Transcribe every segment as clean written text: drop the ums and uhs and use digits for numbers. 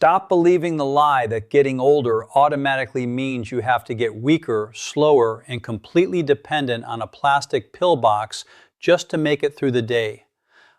Stop believing the lie that getting older automatically means you have to get weaker, slower, and completely dependent on a plastic pill box just to make it through the day.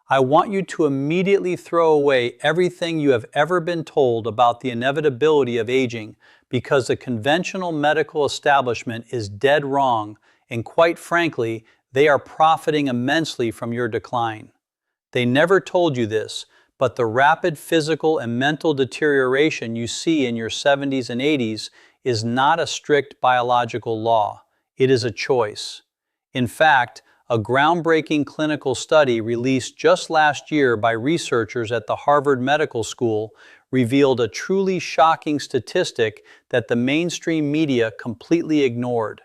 I want you to immediately throw away everything you have ever been told about the inevitability of aging, because the conventional medical establishment is dead wrong, and quite frankly, they are profiting immensely from your decline. They never told you this, but the rapid physical and mental deterioration you see in your 70s and 80s is not a strict biological law. It is a choice. In fact, a groundbreaking clinical study released just last year by researchers at the Harvard Medical School revealed a truly shocking statistic that the mainstream media completely ignored.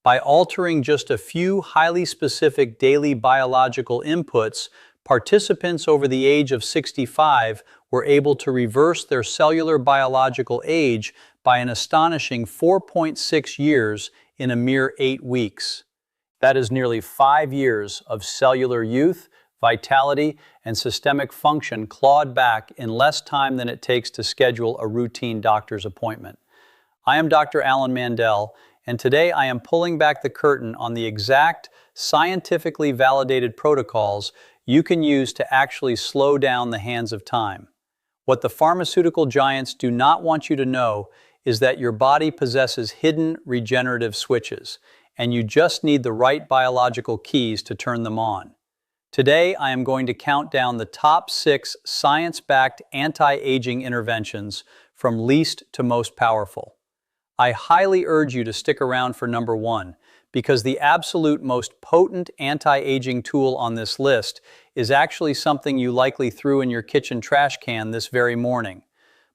By altering just a few highly specific daily biological inputs, participants over the age of 65 were able to reverse their cellular biological age by an astonishing 4.6 years in a mere 8 weeks. That is nearly 5 years of cellular youth, vitality, and systemic function clawed back in less time than it takes to schedule a routine doctor's appointment. I am Dr. Alan Mandell, and today I am pulling back the curtain on the exact, scientifically validated protocols you can use to actually slow down the hands of time. What the pharmaceutical giants do not want you to know is that your body possesses hidden regenerative switches, and you just need the right biological keys to turn them on. Today, I am going to count down the top 6 science-backed anti-aging interventions from least to most powerful. I highly urge you to stick around for number 1, because the absolute most potent anti-aging tool on this list is actually something you likely threw in your kitchen trash can this very morning.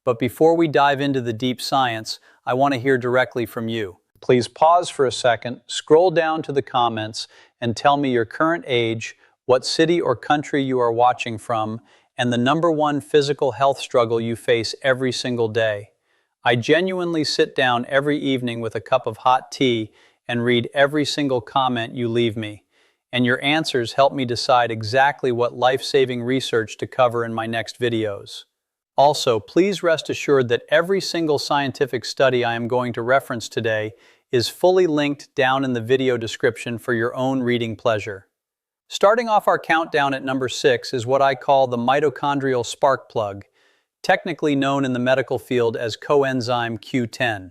But before we dive into the deep science, I want to hear directly from you. Please pause for a second, scroll down to the comments, and tell me your current age, what city or country you are watching from, and the number 1 physical health struggle you face every single day. I genuinely sit down every evening with a cup of hot tea and read every single comment you leave me, and your answers help me decide exactly what life-saving research to cover in my next videos. Also, please rest assured that every single scientific study I am going to reference today is fully linked down in the video description for your own reading pleasure. Starting off our countdown at number 6 is what I call the mitochondrial spark plug, technically known in the medical field as coenzyme Q10.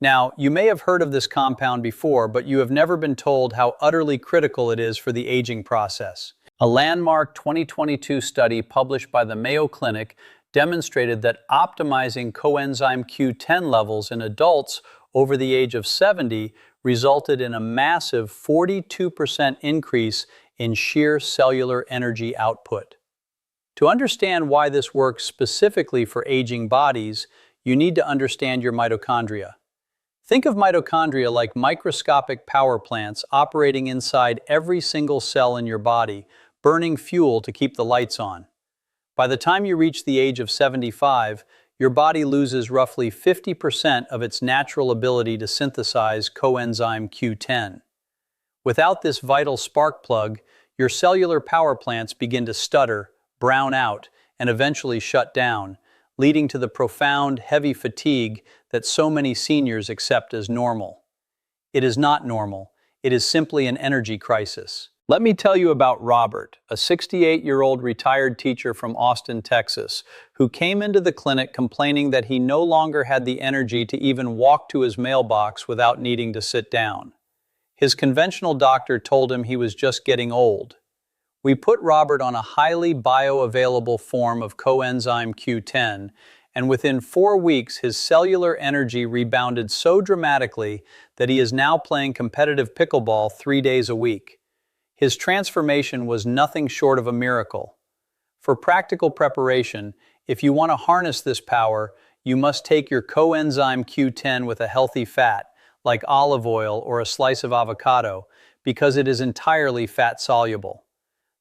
Now, you may have heard of this compound before, but you have never been told how utterly critical it is for the aging process. A landmark 2022 study published by the Mayo Clinic demonstrated that optimizing coenzyme Q10 levels in adults over the age of 70 resulted in a massive 42% increase in sheer cellular energy output. To understand why this works specifically for aging bodies, you need to understand your mitochondria. Think of mitochondria like microscopic power plants operating inside every single cell in your body, burning fuel to keep the lights on. By the time you reach the age of 75, your body loses roughly 50% of its natural ability to synthesize coenzyme Q10. Without this vital spark plug, your cellular power plants begin to stutter, brown out, and eventually shut down, leading to the profound, heavy fatigue that so many seniors accept as normal. It is not normal. It is simply an energy crisis. Let me tell you about Robert, a 68-year-old retired teacher from Austin, Texas, who came into the clinic complaining that he no longer had the energy to even walk to his mailbox without needing to sit down. His conventional doctor told him he was just getting old. We put Robert on a highly bioavailable form of coenzyme Q10, and within 4 weeks his cellular energy rebounded so dramatically that he is now playing competitive pickleball 3 days a week. His transformation was nothing short of a miracle. For practical preparation, if you want to harness this power, you must take your coenzyme Q10 with a healthy fat, like olive oil or a slice of avocado, because it is entirely fat-soluble.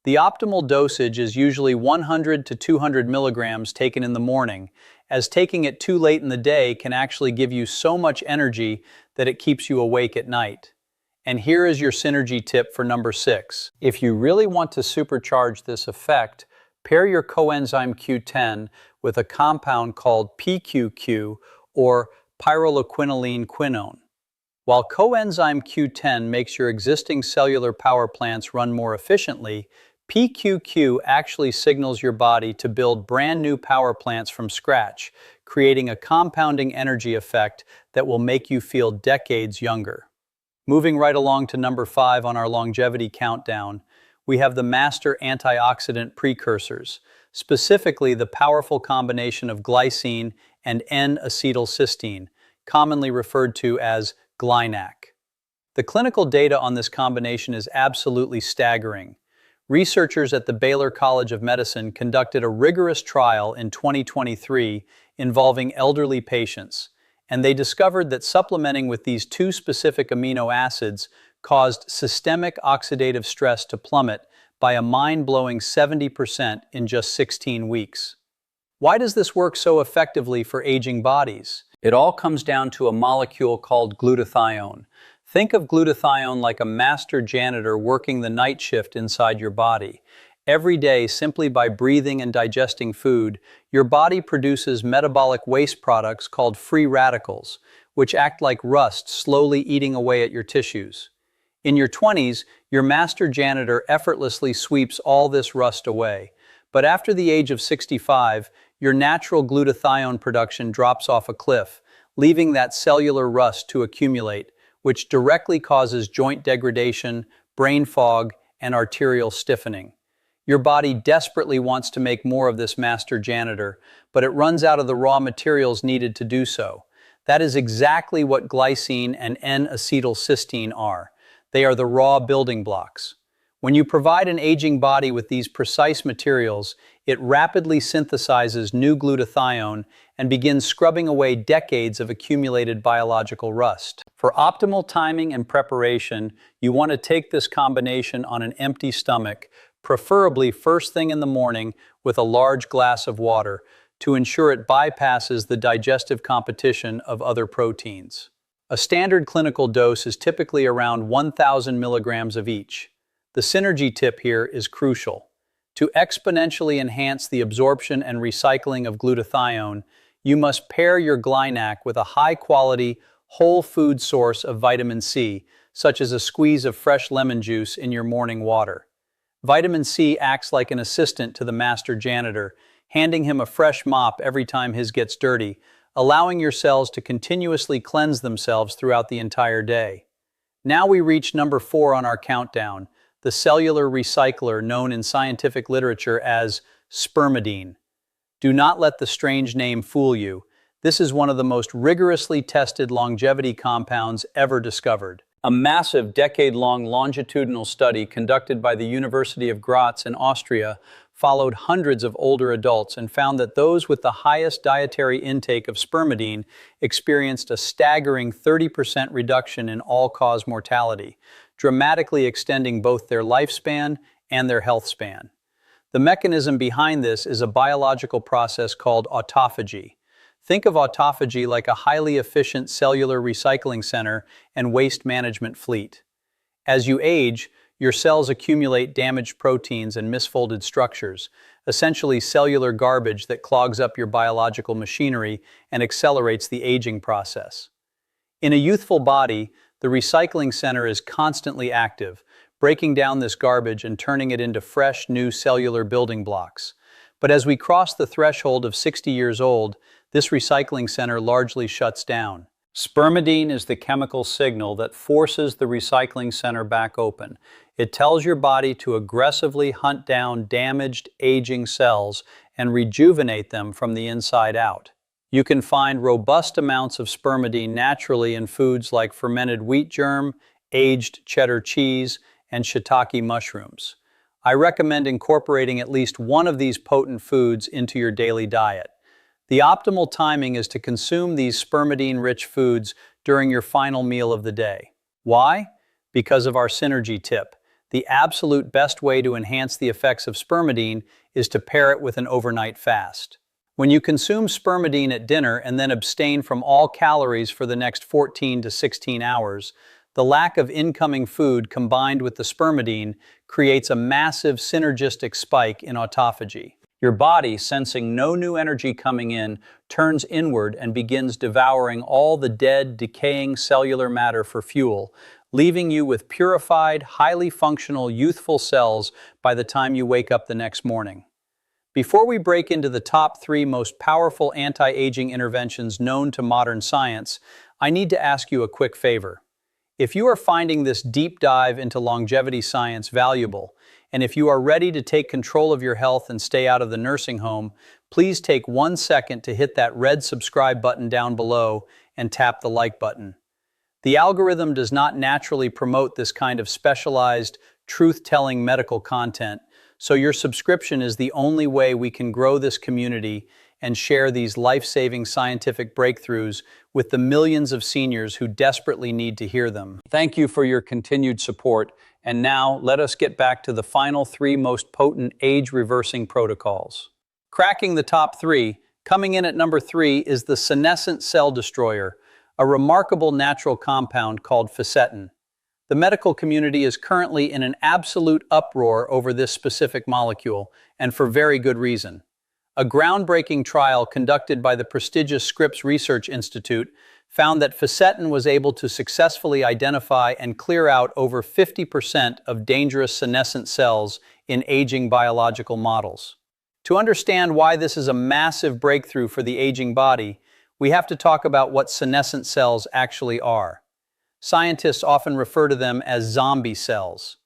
The optimal dosage is usually 100 to 200 milligrams taken in the morning, as taking it too late in the day can actually give you so much energy that it keeps you awake at night. And here is your synergy tip for number 6. If you really want to supercharge this effect, pair your coenzyme Q10 with a compound called PQQ, or pyrroloquinoline quinone. While coenzyme Q10 makes your existing cellular power plants run more efficiently, PQQ actually signals your body to build brand new power plants from scratch, creating a compounding energy effect that will make you feel decades younger. Moving right along to number 5 on our longevity countdown, we have the master antioxidant precursors, specifically the powerful combination of glycine and N-acetylcysteine, commonly referred to as GlyNAC. The clinical data on this combination is absolutely staggering. Researchers at the Baylor College of Medicine conducted a rigorous trial in 2023 involving elderly patients, and they discovered that supplementing with these two specific amino acids caused systemic oxidative stress to plummet by a mind-blowing 70% in just 16 weeks. Why does this work so effectively for aging bodies? It all comes down to a molecule called glutathione. Think of glutathione like a master janitor working the night shift inside your body. Every day, simply by breathing and digesting food, your body produces metabolic waste products called free radicals, which act like rust, slowly eating away at your tissues. In your 20s, your master janitor effortlessly sweeps all this rust away. But after the age of 65, your natural glutathione production drops off a cliff, leaving that cellular rust to accumulate, which directly causes joint degradation, brain fog, and arterial stiffening. Your body desperately wants to make more of this master janitor, but it runs out of the raw materials needed to do so. That is exactly what glycine and N-acetylcysteine are. They are the raw building blocks. When you provide an aging body with these precise materials, it rapidly synthesizes new glutathione and begins scrubbing away decades of accumulated biological rust. For optimal timing and preparation, you want to take this combination on an empty stomach, preferably first thing in the morning with a large glass of water, to ensure it bypasses the digestive competition of other proteins. A standard clinical dose is typically around 1,000 milligrams of each. The synergy tip here is crucial. To exponentially enhance the absorption and recycling of glutathione, you must pair your GlyNAC with a high-quality, whole food source of vitamin C, such as a squeeze of fresh lemon juice in your morning water. Vitamin C acts like an assistant to the master janitor, handing him a fresh mop every time his gets dirty, allowing your cells to continuously cleanse themselves throughout the entire day. Now we reach number 4 on our countdown, the cellular recycler known in scientific literature as Spermidine. Do not let the strange name fool you. This is one of the most rigorously tested longevity compounds ever discovered. A massive decade-long longitudinal study conducted by the University of Graz in Austria followed hundreds of older adults and found that those with the highest dietary intake of spermidine experienced a staggering 30% reduction in all-cause mortality, dramatically extending both their lifespan and their health span. The mechanism behind this is a biological process called autophagy. Think of autophagy like a highly efficient cellular recycling center and waste management fleet. As you age, your cells accumulate damaged proteins and misfolded structures, essentially cellular garbage that clogs up your biological machinery and accelerates the aging process. In a youthful body, the recycling center is constantly active, breaking down this garbage and turning it into fresh, new cellular building blocks. But as we cross the threshold of 60 years old, this recycling center largely shuts down. Spermidine is the chemical signal that forces the recycling center back open. It tells your body to aggressively hunt down damaged, aging cells and rejuvenate them from the inside out. You can find robust amounts of spermidine naturally in foods like fermented wheat germ, aged cheddar cheese, and shiitake mushrooms. I recommend incorporating at least one of these potent foods into your daily diet. The optimal timing is to consume these spermidine-rich foods during your final meal of the day. Why? Because of our synergy tip. The absolute best way to enhance the effects of spermidine is to pair it with an overnight fast. When you consume spermidine at dinner and then abstain from all calories for the next 14 to 16 hours, the lack of incoming food combined with the spermidine creates a massive synergistic spike in autophagy. Your body, sensing no new energy coming in, turns inward and begins devouring all the dead, decaying cellular matter for fuel, leaving you with purified, highly functional, youthful cells by the time you wake up the next morning. Before we break into the top 3 most powerful anti-aging interventions known to modern science, I need to ask you a quick favor. If you are finding this deep dive into longevity science valuable, and if you are ready to take control of your health and stay out of the nursing home, please take 1 second to hit that red subscribe button down below and tap the like button. The algorithm does not naturally promote this kind of specialized, truth-telling medical content, so your subscription is the only way we can grow this community and share these life-saving scientific breakthroughs with the millions of seniors who desperately need to hear them. Thank you for your continued support, and now let us get back to the final 3 most potent age-reversing protocols. Cracking the top 3, coming in at number 3 is the senescent cell destroyer, a remarkable natural compound called Fisetin. The medical community is currently in an absolute uproar over this specific molecule, and for very good reason. A groundbreaking trial conducted by the prestigious Scripps Research Institute found that Fisetin was able to successfully identify and clear out over 50% of dangerous senescent cells in aging biological models. To understand why this is a massive breakthrough for the aging body, we have to talk about what senescent cells actually are. Scientists often refer to them as zombie cells.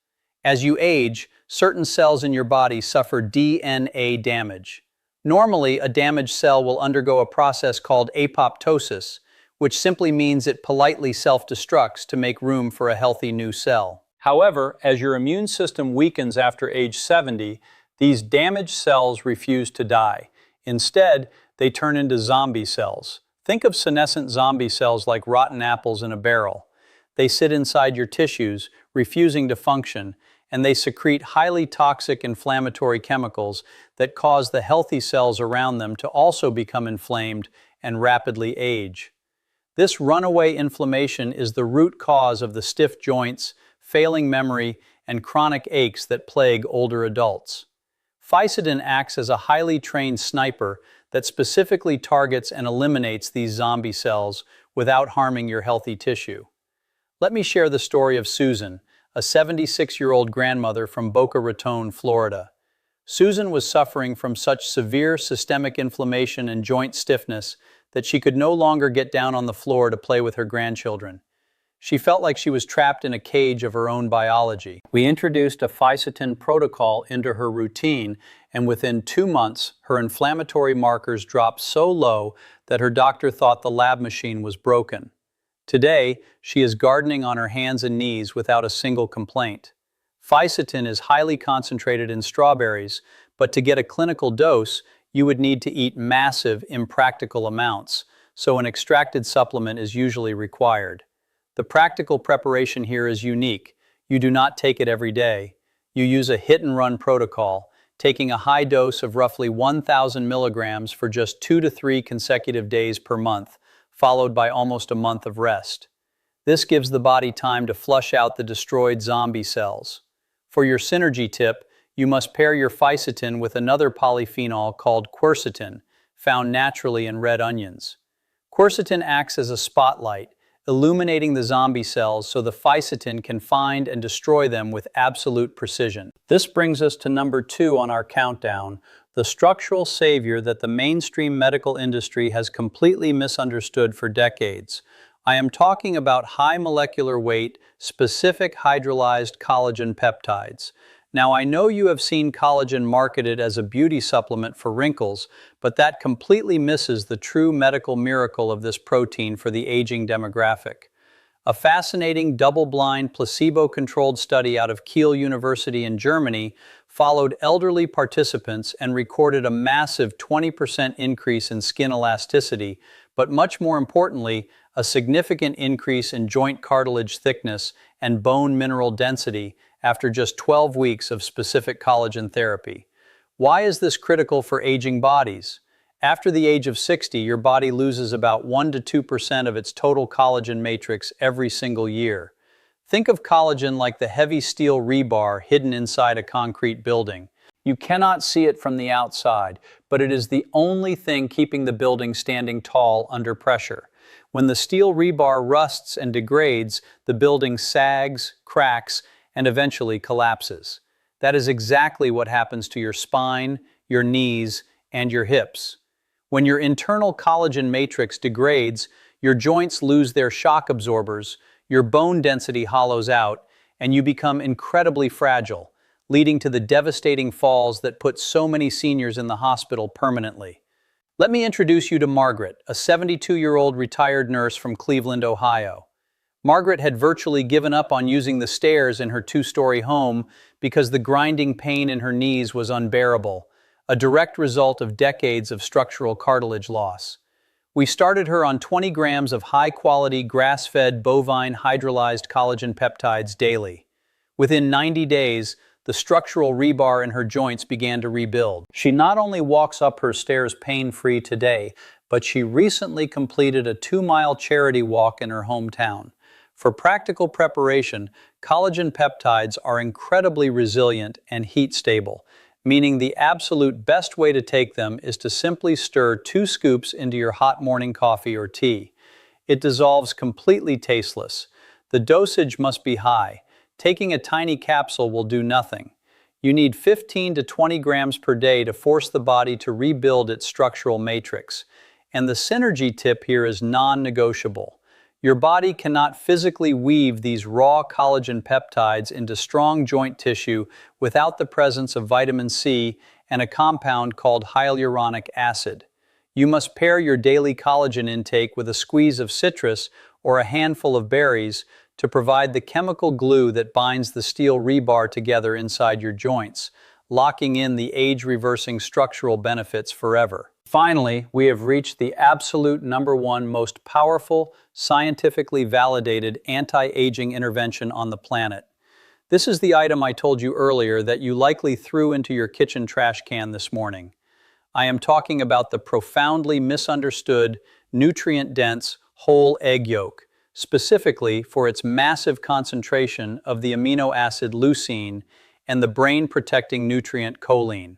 As you age, certain cells in your body suffer DNA damage. Normally, a damaged cell will undergo a process called apoptosis, which simply means it politely self-destructs to make room for a healthy new cell. However, as your immune system weakens after age 70, these damaged cells refuse to die. Instead, they turn into zombie cells. Think of senescent zombie cells like rotten apples in a barrel. They sit inside your tissues, refusing to function, and they secrete highly toxic inflammatory chemicals that cause the healthy cells around them to also become inflamed and rapidly age. This runaway inflammation is the root cause of the stiff joints, failing memory, and chronic aches that plague older adults. Fisetin acts as a highly trained sniper that specifically targets and eliminates these zombie cells without harming your healthy tissue. Let me share the story of Susan, a 76-year-old grandmother from Boca Raton, Florida. Susan was suffering from such severe systemic inflammation and joint stiffness that she could no longer get down on the floor to play with her grandchildren. She felt like she was trapped in a cage of her own biology. We introduced a Fisetin protocol into her routine, and within 2 months, her inflammatory markers dropped so low that her doctor thought the lab machine was broken. Today, she is gardening on her hands and knees without a single complaint. Fisetin is highly concentrated in strawberries, but to get a clinical dose, you would need to eat massive, impractical amounts, so an extracted supplement is usually required. The practical preparation here is unique. You do not take it every day. You use a hit-and-run protocol, taking a high dose of roughly 1,000 milligrams for just 2 to 3 consecutive days per month, followed by almost a month of rest. This gives the body time to flush out the destroyed zombie cells. For your synergy tip, you must pair your Fisetin with another polyphenol called quercetin, found naturally in red onions. Quercetin acts as a spotlight, illuminating the zombie cells so the Fisetin can find and destroy them with absolute precision. This brings us to number 2 on our countdown, the structural savior that the mainstream medical industry has completely misunderstood for decades. I am talking about high molecular weight, specific hydrolyzed collagen peptides. Now, I know you have seen collagen marketed as a beauty supplement for wrinkles, but that completely misses the true medical miracle of this protein for the aging demographic. A fascinating double-blind, placebo-controlled study out of Kiel University in Germany followed elderly participants and recorded a massive 20% increase in skin elasticity, but much more importantly, a significant increase in joint cartilage thickness and bone mineral density after just 12 weeks of specific collagen therapy. Why is this critical for aging bodies? After the age of 60, your body loses about 1 to 2% of its total collagen matrix every single year. Think of collagen like the heavy steel rebar hidden inside a concrete building. You cannot see it from the outside, but it is the only thing keeping the building standing tall under pressure. When the steel rebar rusts and degrades, the building sags, cracks, and eventually collapses. That is exactly what happens to your spine, your knees, and your hips. When your internal collagen matrix degrades, your joints lose their shock absorbers, your bone density hollows out, and you become incredibly fragile, leading to the devastating falls that put so many seniors in the hospital permanently. Let me introduce you to Margaret, a 72-year-old retired nurse from Cleveland, Ohio. Margaret had virtually given up on using the stairs in her two-story home because the grinding pain in her knees was unbearable, a direct result of decades of structural cartilage loss. We started her on 20 grams of high-quality grass-fed bovine hydrolyzed collagen peptides daily. Within 90 days, the structural rebar in her joints began to rebuild. She not only walks up her stairs pain-free today, but she recently completed a 2-mile charity walk in her hometown. For practical preparation, collagen peptides are incredibly resilient and heat-stable, meaning the absolute best way to take them is to simply stir 2 scoops into your hot morning coffee or tea. It dissolves completely tasteless. The dosage must be high. Taking a tiny capsule will do nothing. You need 15 to 20 grams per day to force the body to rebuild its structural matrix. And the synergy tip here is non-negotiable. Your body cannot physically weave these raw collagen peptides into strong joint tissue without the presence of vitamin C and a compound called hyaluronic acid. You must pair your daily collagen intake with a squeeze of citrus or a handful of berries to provide the chemical glue that binds the steel rebar together inside your joints, locking in the age-reversing structural benefits forever. Finally, we have reached the absolute #1 most powerful, scientifically validated anti-aging intervention on the planet. This is the item I told you earlier that you likely threw into your kitchen trash can this morning. I am talking about the profoundly misunderstood, nutrient-dense, whole egg yolk, specifically for its massive concentration of the amino acid leucine and the brain-protecting nutrient choline.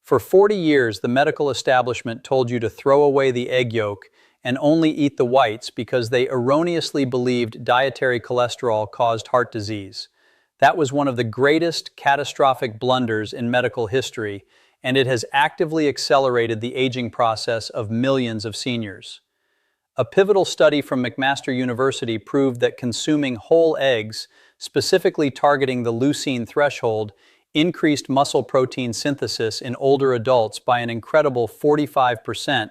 For 40 years, the medical establishment told you to throw away the egg yolk and only eat the whites because they erroneously believed dietary cholesterol caused heart disease. That was one of the greatest catastrophic blunders in medical history, and it has actively accelerated the aging process of millions of seniors. A pivotal study from McMaster University proved that consuming whole eggs, specifically targeting the leucine threshold, increased muscle protein synthesis in older adults by an incredible 45%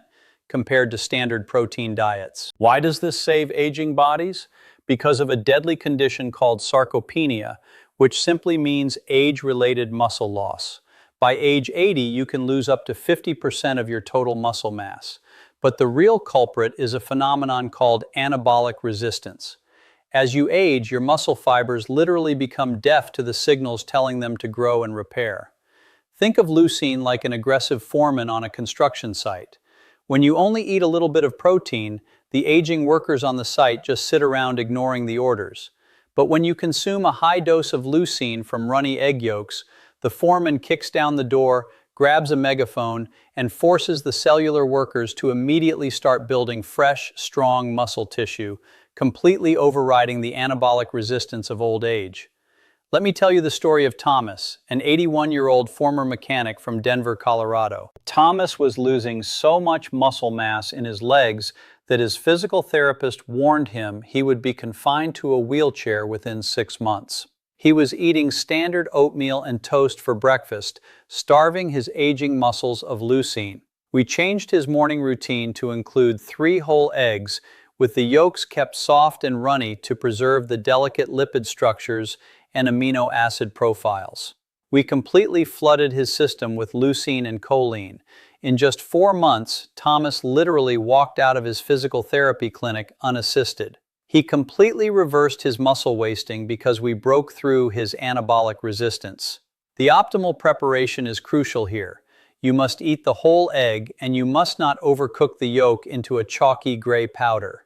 compared to standard protein diets. Why does this save aging bodies? Because of a deadly condition called sarcopenia, which simply means age-related muscle loss. By age 80, you can lose up to 50% of your total muscle mass. But the real culprit is a phenomenon called anabolic resistance. As you age, your muscle fibers literally become deaf to the signals telling them to grow and repair. Think of leucine like an aggressive foreman on a construction site. When you only eat a little bit of protein, the aging workers on the site just sit around ignoring the orders. But when you consume a high dose of leucine from runny egg yolks, the foreman kicks down the door, grabs a megaphone, and forces the cellular workers to immediately start building fresh, strong muscle tissue, completely overriding the anabolic resistance of old age. Let me tell you the story of Thomas, an 81-year-old former mechanic from Denver, Colorado. Thomas was losing so much muscle mass in his legs that his physical therapist warned him he would be confined to a wheelchair within 6 months. He was eating standard oatmeal and toast for breakfast, starving his aging muscles of leucine. We changed his morning routine to include 3 whole eggs, with the yolks kept soft and runny to preserve the delicate lipid structures and amino acid profiles. We completely flooded his system with leucine and choline. In just 4 months, Thomas literally walked out of his physical therapy clinic unassisted. He completely reversed his muscle wasting because we broke through his anabolic resistance. The optimal preparation is crucial here. You must eat the whole egg, and you must not overcook the yolk into a chalky gray powder.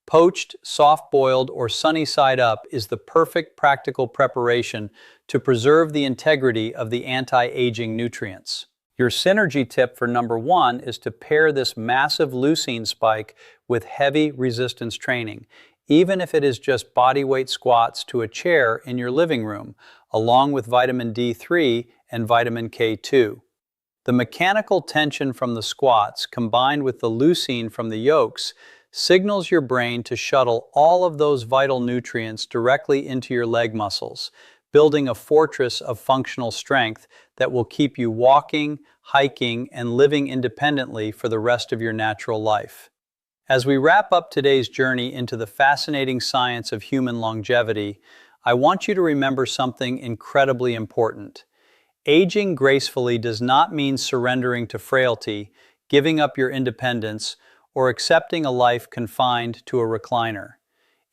Poached, soft-boiled, or sunny side up is the perfect practical preparation to preserve the integrity of the anti-aging nutrients. Your synergy tip for number 1 is to pair this massive leucine spike with heavy resistance training, even if it is just bodyweight squats to a chair in your living room, along with vitamin D3 and vitamin K2. The mechanical tension from the squats combined with the leucine from the yolks signals your brain to shuttle all of those vital nutrients directly into your leg muscles, building a fortress of functional strength that will keep you walking, hiking, and living independently for the rest of your natural life. As we wrap up today's journey into the fascinating science of human longevity, I want you to remember something incredibly important. Aging gracefully does not mean surrendering to frailty, giving up your independence, or accepting a life confined to a recliner.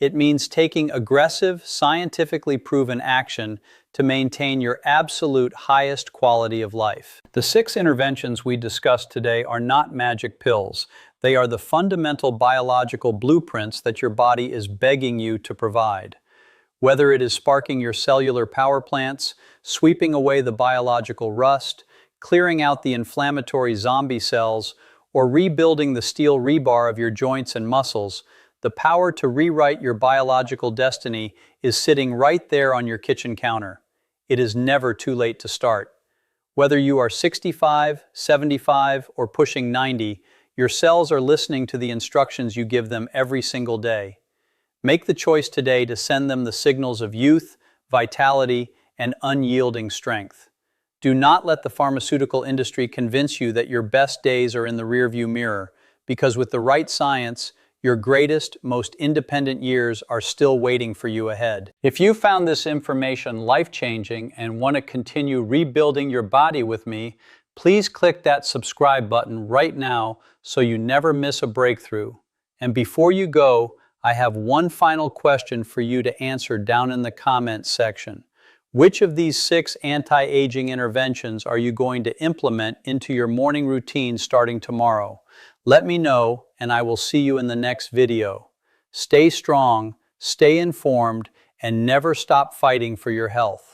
It means taking aggressive, scientifically proven action to maintain your absolute highest quality of life. The 6 interventions we discussed today are not magic pills. They are the fundamental biological blueprints that your body is begging you to provide. Whether it is sparking your cellular power plants, sweeping away the biological rust, clearing out the inflammatory zombie cells, or rebuilding the steel rebar of your joints and muscles, the power to rewrite your biological destiny is sitting right there on your kitchen counter. It is never too late to start. Whether you are 65, 75, or pushing 90, your cells are listening to the instructions you give them every single day. Make the choice today to send them the signals of youth, vitality, and unyielding strength. Do not let the pharmaceutical industry convince you that your best days are in the rearview mirror, because with the right science, your greatest, most independent years are still waiting for you ahead. If you found this information life-changing and want to continue rebuilding your body with me, please click that subscribe button right now so you never miss a breakthrough. And before you go, I have one final question for you to answer down in the comments section. Which of these 6 anti-aging interventions are you going to implement into your morning routine starting tomorrow? Let me know, and I will see you in the next video. Stay strong, stay informed, and never stop fighting for your health.